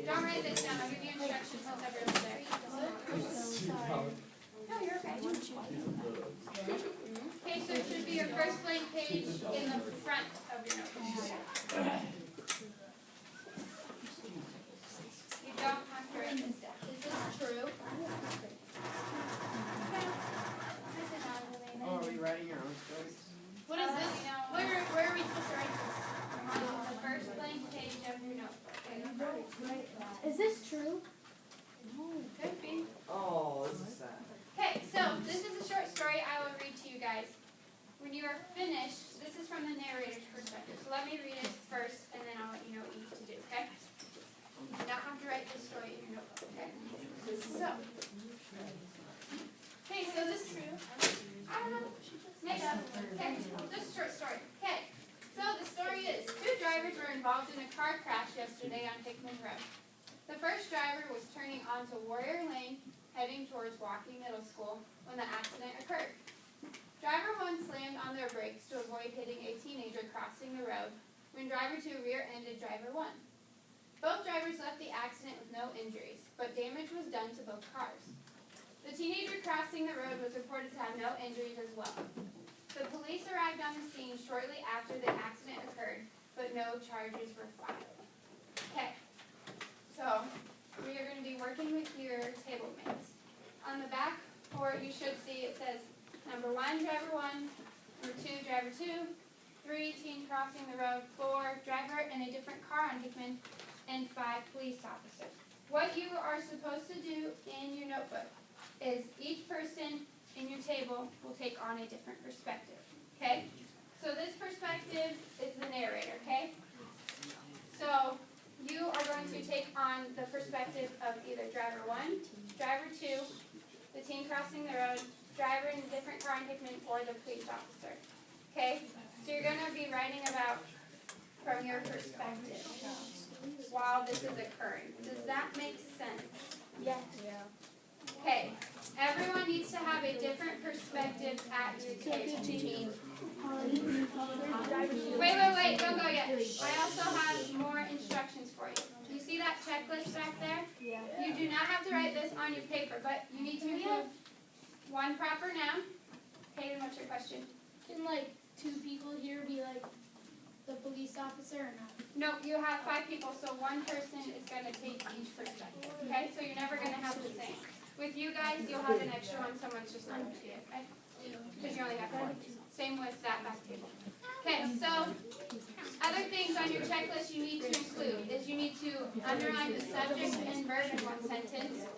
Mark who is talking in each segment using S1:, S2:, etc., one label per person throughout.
S1: Don't write this down. I'll give you instructions once everyone's there. No, you're okay. Okay, so it should be your first blank page in the front of your notebook. You don't have to write this down. Is this true?
S2: Oh, are we writing our own stories?
S1: What is this? Where are we supposed to write this? On the first blank page of your notebook.
S3: Is this true?
S1: Could be.
S2: Oh, this is sad.
S1: Okay, so this is a short story I will read to you guys. When you are finished, this is from the narrator's perspective. So let me read it first, and then I'll let you know what you need to do, okay? You do not have to write this story in your notebook, okay? So is this true? I don't know. Make up. Okay, just a short story. Okay, so the story is, two drivers were involved in a car crash yesterday on Hickman Road. The first driver was turning onto Warrior Lane, heading towards Walking Middle School, when the accident occurred. Driver 1 slammed on their brakes to avoid hitting a teenager crossing the road, when driver 2 rear-ended driver 1. Both drivers left the accident with no injuries, but damage was done to both cars. The teenager crossing the road was reported to have no injuries as well. The police arrived on the scene shortly after the accident occurred, but no charges were filed. Okay, so we are going to be working with your table mates. On the back board, you should see it says number 1, driver 1, number 2, driver 2, 3, teen crossing the road, 4, driver in a different car on Hickman, and 5, police officer. What you are supposed to do in your notebook is each person in your table will take on a different perspective, okay? So this perspective is the narrator, okay? So you are going to take on the perspective of either driver 1, driver 2, the teen crossing the road, driver in a different car in Hickman, or the police officer, okay? So you're going to be writing about from your perspective while this is occurring. Does that make sense?
S3: Yes.
S1: Okay, everyone needs to have a different perspective at your table. Wait, don't go yet. I also have more instructions for you. You see that checklist back there?
S3: Yeah.
S1: You do not have to write this on your paper, but you need to include one proper noun. Hayden, what's your question?
S3: Can like 2 people here be like the police officer or not?
S1: No, you have 5 people, so one person is going to take each perspective. Okay, so you're never going to have the same. With you guys, you'll have an extra one. Someone's just not going to see it, okay? Because you only have 4. Same with that back table. Okay, so other things on your checklist you need to include is you need to underline the subject and verb in one sentence.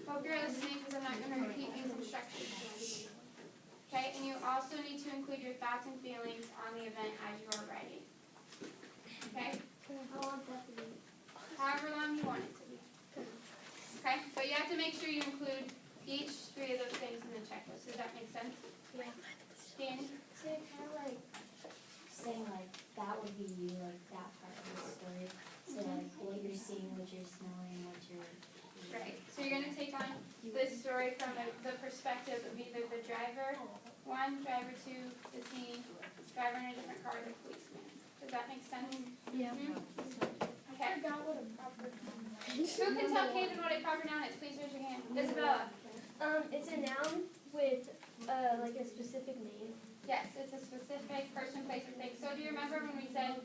S1: Hope you're listening because I'm not going to repeat these instructions. Okay, and you also need to include your thoughts and feelings on the event as you are writing. Okay? However long you want it to be. Okay, but you have to make sure you include each 3 of those things in the checklist. Does that make sense?
S3: Yeah.
S1: Danny?
S4: So kind of like saying like that would be you, like that part of the story. So like what you're seeing, what you're smelling, what you're
S1: Right. So you're going to take on this story from the perspective of either the driver 1, driver 2, the teen, driver in a different car, the policeman. Does that make sense?
S3: Yeah.
S1: Okay.
S3: I forgot what a proper
S1: Who can tell Kaden what a proper noun is? Please raise your hand. Isabella.
S3: It's a noun with like a specific name.
S1: Yes, it's a specific person, place, or thing. So do you remember when we said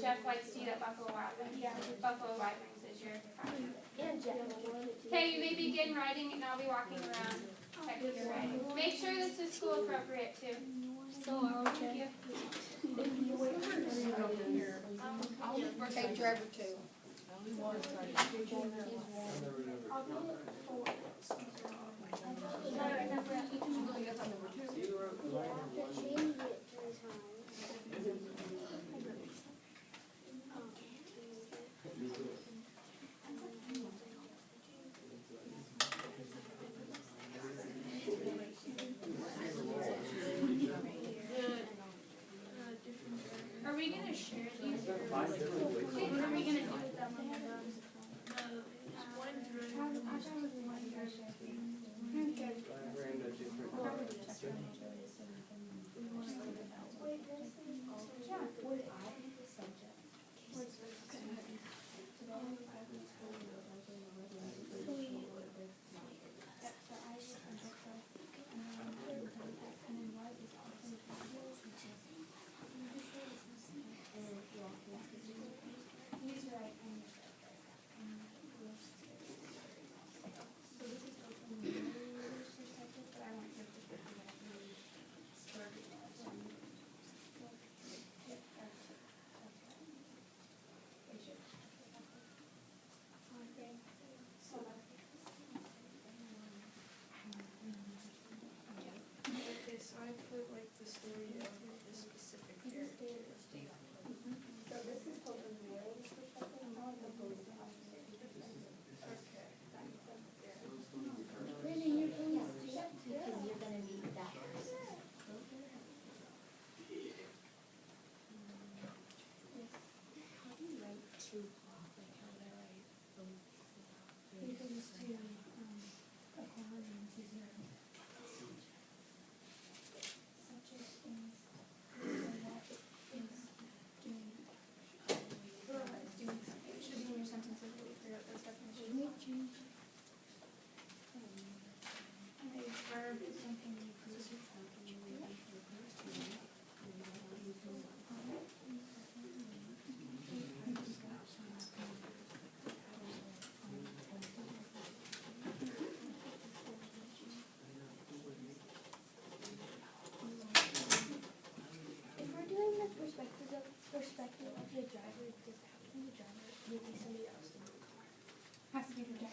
S1: Jeff likes to eat at Buffalo Wild Wings? Yeah. Buffalo Wild Wings is your proper.
S3: And Jeff.
S1: Okay, you may begin writing and I'll be walking around checking your writing. Make sure this is school appropriate too. Thank you.
S5: Okay, driver 2.
S3: share these?
S2: Is there 5 different ways?
S3: What are we gonna do with them when we're done?
S2: Random different.
S5: Okay, so I put like the story of the specific character.
S4: Brandon, you're police too, because you're gonna be that person. How do you write two?
S3: If we're doing the perspective of the driver, does that mean the driver will be somebody else in the car? Has to be the driver.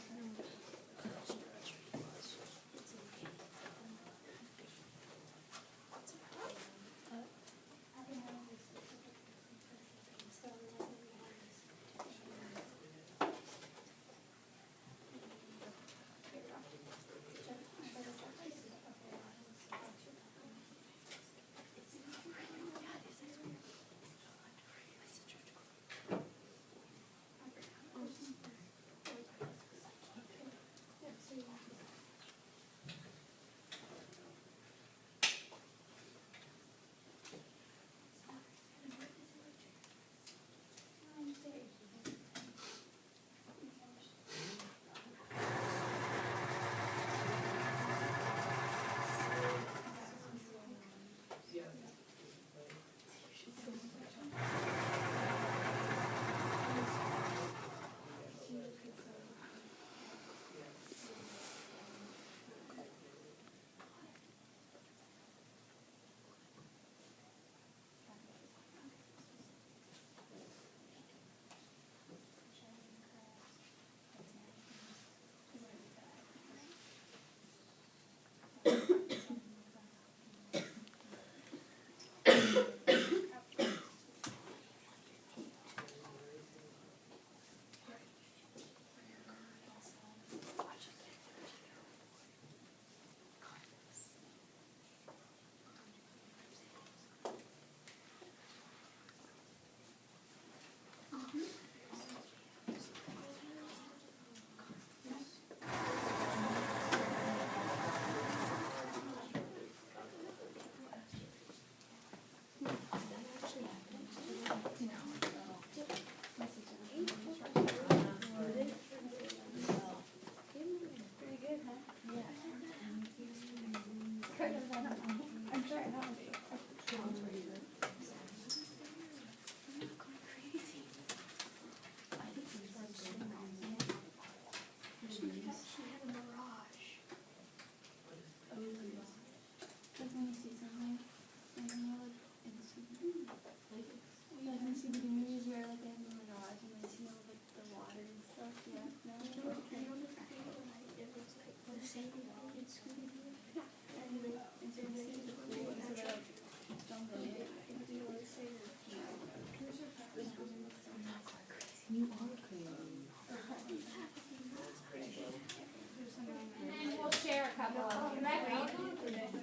S1: And we'll share a couple of them.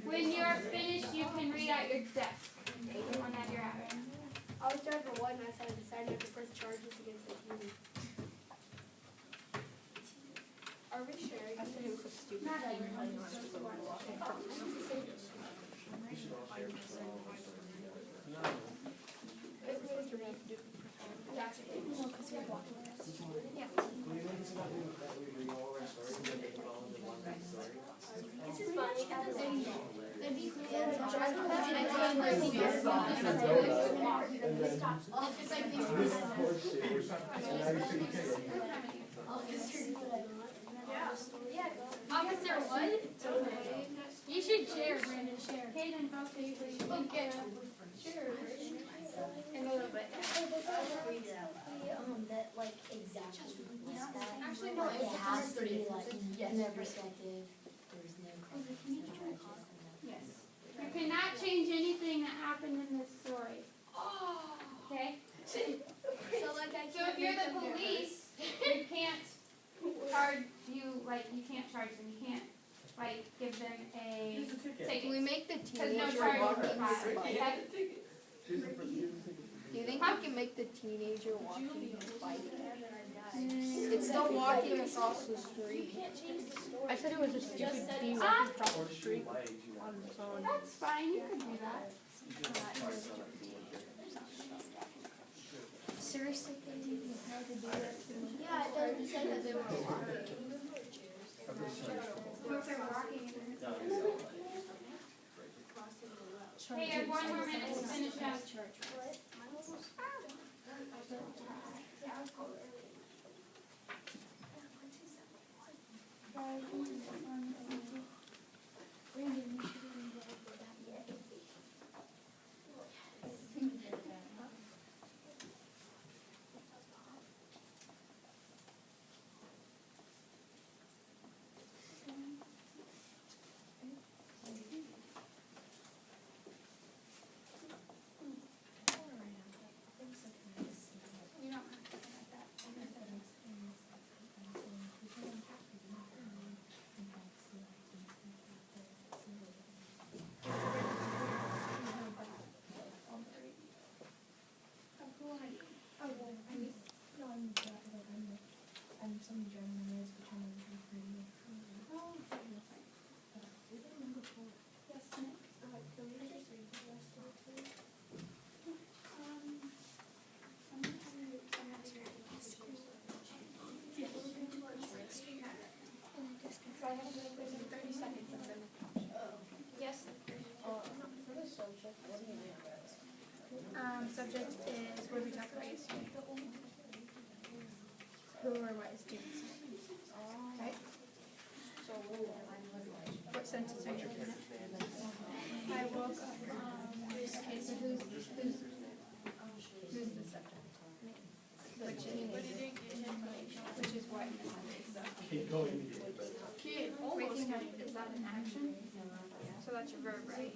S1: When you're finished, you can read at your desk. On that you're at.
S5: I was driving one
S3: Miranda to press charges against the teen.
S5: Are we sharing?
S3: I said it was a stupid
S1: Not
S3: thing.
S1: even.
S3: I know it's just a lot.
S1: Gotcha.
S3: No, because you're blocking us. Yeah.
S2: Well, you know, it's not doing that, we bring all our stories and then put all into one big story.
S3: This is fun.
S1: Officer, what? You should share, Brandon, share. Kaden, how can you please? Okay. Sure. In a little bit.
S4: That like exactly was that.
S1: Actually, no,
S4: Like,
S1: it's
S4: it has to be like
S1: Yes.
S4: no perspective, there's no context, no charges,
S1: Yes. You cannot change anything that happened in this story. Okay?
S3: So like I
S1: So if you're the police, you can't charge you can't charge them, you can't, like, give them a
S2: Here's the ticket.
S1: ticket.
S3: we make the
S1: Because no
S3: teenager
S1: charge
S3: walk
S1: was
S3: in
S1: filed,
S3: the
S1: okay?
S3: fight?
S2: Here's the ticket.
S3: Do you think we can make the teenager walk in the fight?
S1: Mm,
S3: It's still walking across the street. I said it was a stupid bee walking across the street on its own.
S1: That's fine, you can do that.
S3: Seriously, they didn't even know how to do that.
S5: Yeah, it doesn't say that they were
S1: If they're walking. Hey, you have 1 more minute to finish up. You don't have to look at that.
S3: Yes. Subject is where we talk about yesterday. Who or what is doing something. Right? What sentence are you looking at? I woke up. Okay, so who's the subject? Which is what?
S2: Keep going.
S3: Waking up, is that an action? So that's your verb, right?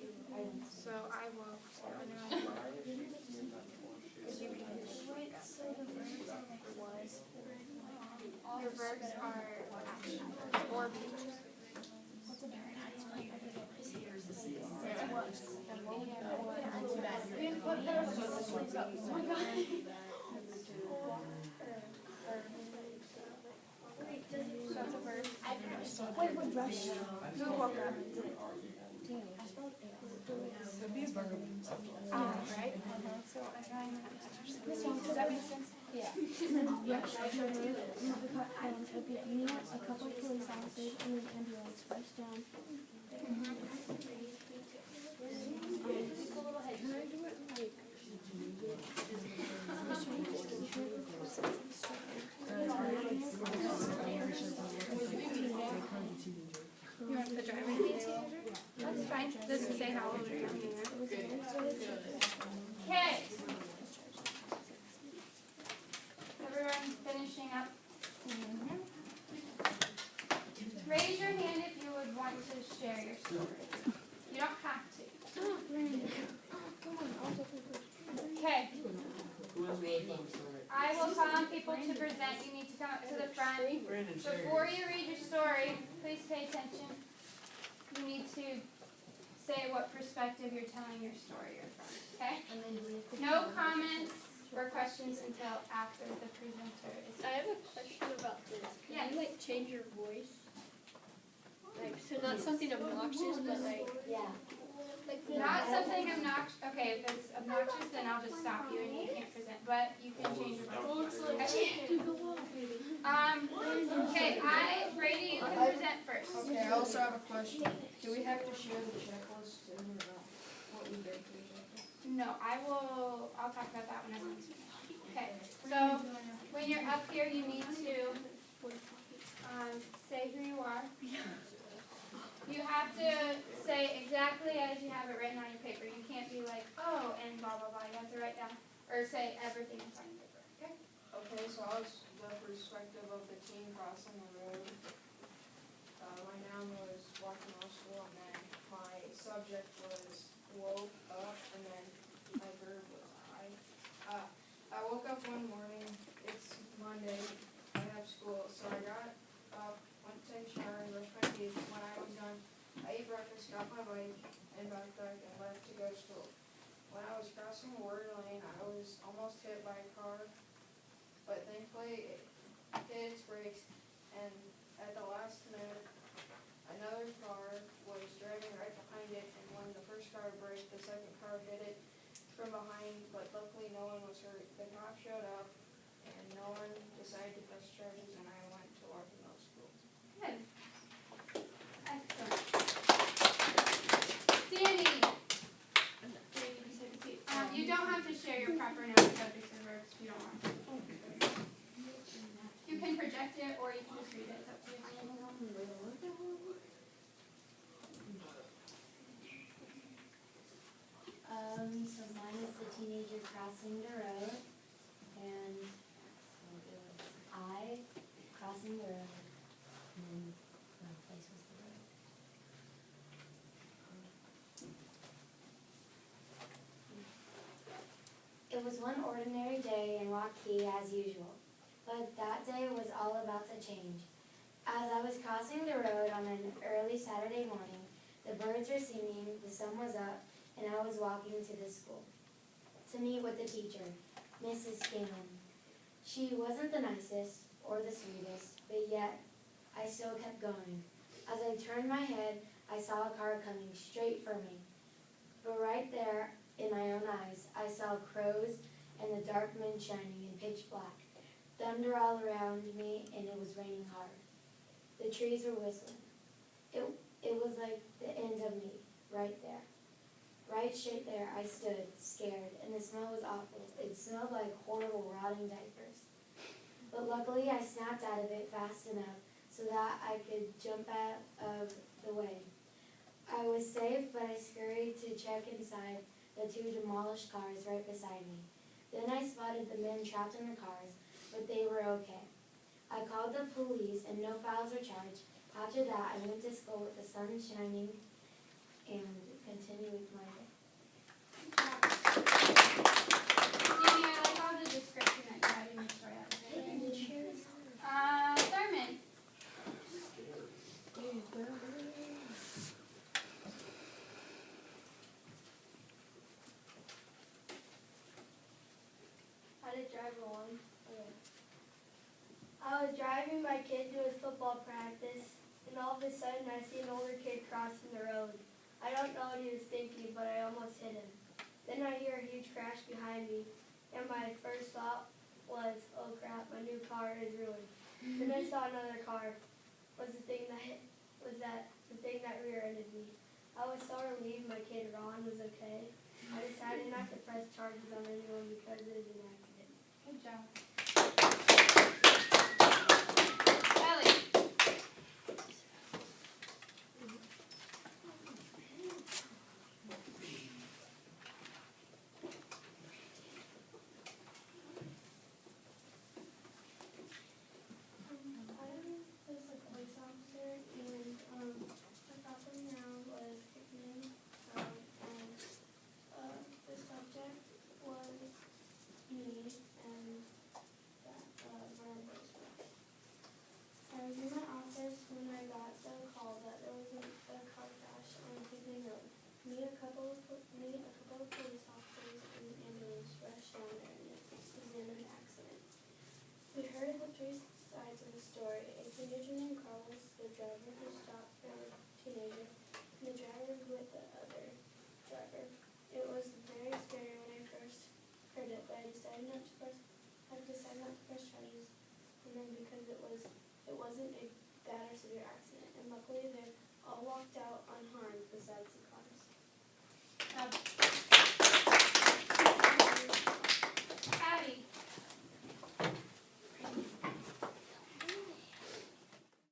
S3: So I woke, so I know I woke. Your verbs are action or being. So that's a verb.
S4: Wait, would rush.
S3: Who woke up? Right? So I'm trying to. Does that make sense?
S6: Rush to Northern Island opiate unit, a couple of police officers, and an ambulance burst down.
S3: You want the driver to be a teenager? That's fine. Doesn't say how old you are.
S1: Okay. Everyone finishing up? Raise your hand if you would want to share your story. You don't have to. Okay. I will call on people to present. You need to come up to the front. Before you read your story, please pay attention. You need to say what perspective you're telling your story from, okay? No comments, or questions until after the presenter is.
S3: I have a question about this. Can
S1: Yes.
S3: you like change your voice? Like, so not something obnoxious, but like,
S4: Yeah.
S3: like
S1: Not something obnoxious. Okay, if it's obnoxious, then I'll just stop you and you can't present. But you can change your voice. Okay, Brady, you can present first.
S5: Okay, I also have a question. Do we have to share the checklist and what we did for the checklist?
S1: No, I'll talk about that when everyone's finished. Okay, so when you're up here, you need to say who you are. You have to say exactly as you have it written on your paper. You can't be like, oh, and blah, blah, blah. You have to write down, or say everything that's on your paper, okay?
S5: Okay, so I was the perspective of the teen crossing the road. My noun was walking out of school, and then my subject was woke up, and then my verb was I. I woke up one morning, it's Monday, I have school, so I got up, went to take a shower, brushed my teeth. When I was done, I ate breakfast, got my bike and backpack, and left to go to school. When I was crossing the water lane, I was almost hit by a car, but thankfully it hit its brakes, and at the last minute, another car was driving right behind it, and when the first car braked, the second car hit it from behind, but luckily no one was hurt. The cop showed up, and no one decided to press charges, and I went to Larkin Middle School.
S1: Good. Excellent. Danny. You don't have to share your proper noun, subjects, and verbs if you don't want to. You can project it, or you can just read it. It's up to you.
S4: So mine is the teenager crossing the road, and so it was I crossing the road, and then the place was the road. It was one ordinary day in Rock Key as usual, but that day was all about to change. As I was crossing the road on an early Saturday morning, the birds were singing, the sun was up, and I was walking to the school to meet with the teacher, Mrs. Scanlon. She wasn't the nicest or the sweetest, but yet I still kept going. As I turned my head, I saw a car coming straight for me. But right there, in my own eyes, I saw crows and the dark moon shining in pitch black, thunder all around me, and it was raining hard. The trees were whistling. It was like the end of me, right there. Right straight there, I stood, scared, and the smell was awful. It smelled like horrible rotting diapers. But luckily, I snapped out of it fast enough so that I could jump out of the way. I was safe, but I scurried to check inside the two demolished cars right beside me. Then I spotted the men trapped in the cars, but they were okay. I called the police, and no fouls were charged. After that, I went to school with the sun shining and continued with my day.
S1: Danny, I like all the description that you had in your story. That was very good. Thurman.
S3: how to drive along. I was driving my kid to his football practice, and all of a sudden I see an older kid crossing the road. I don't know what he was thinking, but I almost hit him. Then I hear a huge crash behind me, and my first thought was, oh crap, my new car is ruined. Then I saw another car. The thing that rear-ended me. I was so relieved my kid Ron was okay. I decided not to press charges on anyone because it was an accident.
S1: Good job. Ellie.
S3: I was a police officer, and the proper noun was Hickman, and the subject was me, and
S4: besides the cars.
S1: Now,